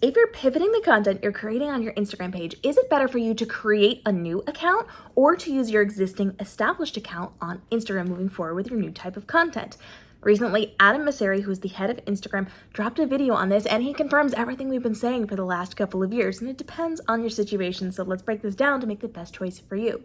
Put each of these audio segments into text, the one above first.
If you're pivoting the content you're creating on your Instagram page, is it better for you to create a new account or to use your existing established account on Instagram moving forward with your new type of content? Recently, Adam Mosseri, who's the head of Instagram, dropped a video on this, and he confirms everything we've been saying for the last couple of years, and it depends on your situation, so let's break this down to make the best choice for you.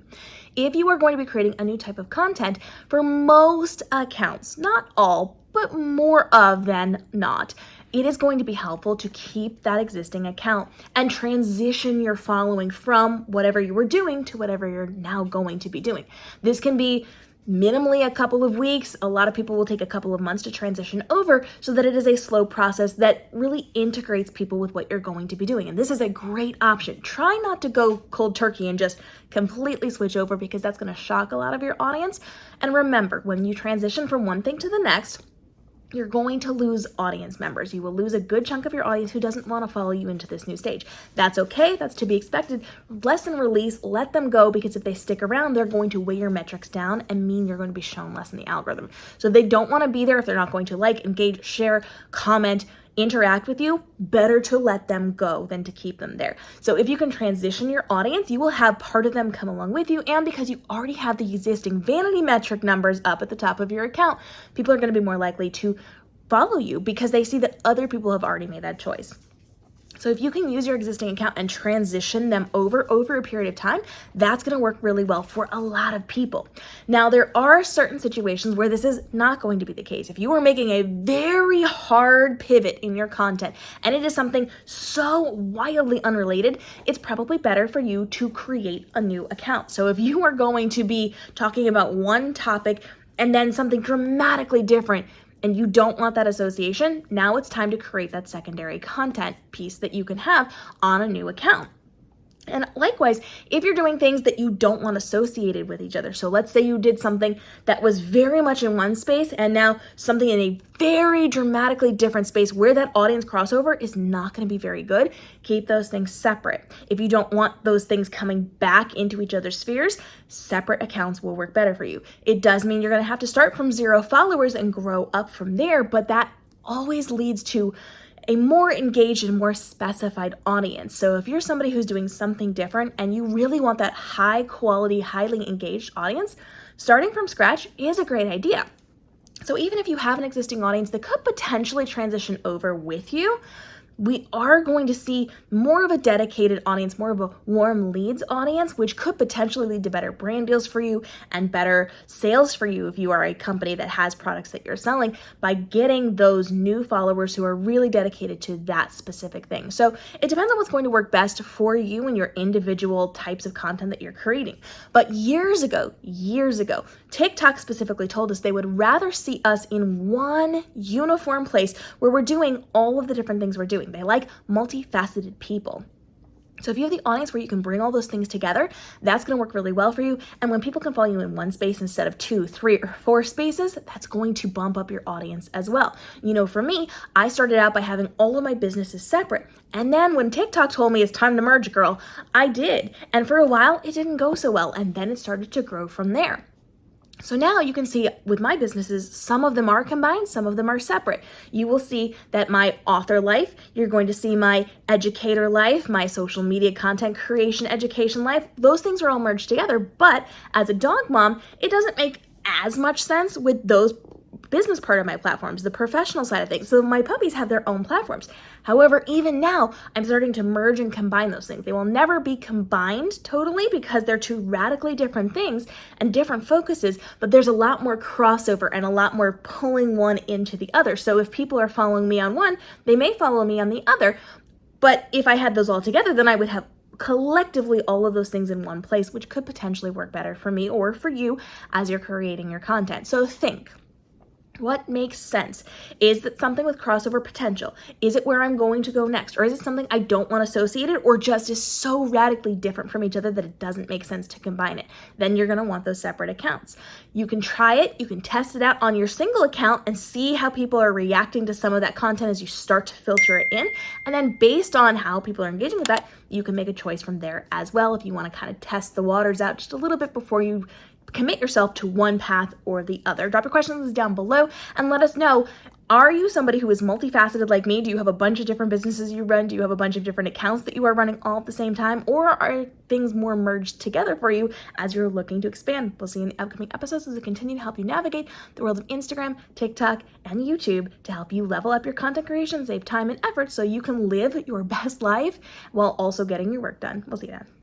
If you are going to be creating a new type of content, for most accounts, not all, but more of than not, it is going to be helpful to keep that existing account and transition your following from whatever you were doing to whatever you're now going to be doing. This can be minimally a couple of weeks. A lot of people will take a couple of months to transition over so that it is a slow process that really integrates people with what you're going to be doing. And this is a great option. Try not to go cold turkey and just completely switch over because that's going to shock a lot of your audience. And remember, when you transition from one thing to the next, you're going to lose audience members. You will lose a good chunk of your audience who doesn't want to follow you into this new stage. That's okay. That's to be expected. Lesson release, let them go, because if they stick around, they're going to weigh your metrics down and mean you're going to be shown less in the algorithm. So if they don't want to be there, if they're not going to like, engage, share, comment, interact with you, better to let them go than to keep them there. So if you can transition your audience, you will have part of them come along with you, and because you already have the existing vanity metric numbers up at the top of your account, people are going to be more likely to follow you because they see that other people have already made that choice. So if you can use your existing account and transition them over a period of time, that's going to work really well for a lot of people. Now, there are certain situations where this is not going to be the case. If you are making a very hard pivot in your content and it is something so wildly unrelated, it's probably better for you to create a new account. So if you are going to be talking about one topic and then something dramatically different, and you don't want that association, now it's time to create that secondary content piece that you can have on a new account. And likewise, if you're doing things that you don't want associated with each other, so let's say you did something that was very much in one space and now something in a very dramatically different space where that audience crossover is not going to be very good, keep those things separate. If you don't want those things coming back into each other's spheres, separate accounts will work better for you. It does mean you're going to have to start from 0 followers and grow up from there, but that always leads to a more engaged and more specified audience. So if you're somebody who's doing something different and you really want that high quality, highly engaged audience, starting from scratch is a great idea. So even if you have an existing audience that could potentially transition over with you, we are going to see more of a dedicated audience, more of a warm leads audience, which could potentially lead to better brand deals for you and better sales for you if you are a company that has products that you're selling, by getting those new followers who are really dedicated to that specific thing. So it depends on what's going to work best for you and your individual types of content that you're creating. But years ago, TikTok specifically told us they would rather see us in one uniform place where we're doing all of the different things we're doing. They like multifaceted people. So if you have the audience where you can bring all those things together, that's going to work really well for you. And when people can follow you in one space instead of 2, 3, or 4 spaces, that's going to bump up your audience as well. You know, for me, I started out by having all of my businesses separate. And then when TikTok told me it's time to merge, girl, I did. And for a while, it didn't go so well. And then it started to grow from there. So now you can see with my businesses, some of them are combined, some of them are separate. You will see that my author life, you're going to see my educator life, my social media content creation education life. Those things are all merged together. But as a dog mom, it doesn't make as much sense with those business part of my platforms, the professional side of things. So my puppies have their own platforms. However, even now, I'm starting to merge and combine those things. They will never be combined totally because they're two radically different things and different focuses, but there's a lot more crossover and a lot more pulling one into the other. So if people are following me on one, they may follow me on the other. But if I had those all together, then I would have collectively all of those things in one place, which could potentially work better for me or for you as you're creating your content. So think. What makes sense? Is that something with crossover potential? Is it where I'm going to go next? Or is it something I don't want associated or just is so radically different from each other that it doesn't make sense to combine it? Then you're going to want those separate accounts. You can try it. You can test it out on your single account and see how people are reacting to some of that content as you start to filter it in. And then based on how people are engaging with that, you can make a choice from there as well if you want to kind of test the waters out just a little bit before you commit yourself to one path or the other. Drop your questions down below and let us know Are you somebody who is multifaceted like me? Do you have a bunch of different businesses you run? Do you have a bunch of different accounts that you are running all at the same time? Or are things more merged together for you as you're looking to expand? We'll see you in the upcoming episodes as we continue to help you navigate the world of Instagram, TikTok, and YouTube to help you level up your content creation, save time and effort so you can live your best life while also getting your work done. We'll see you then.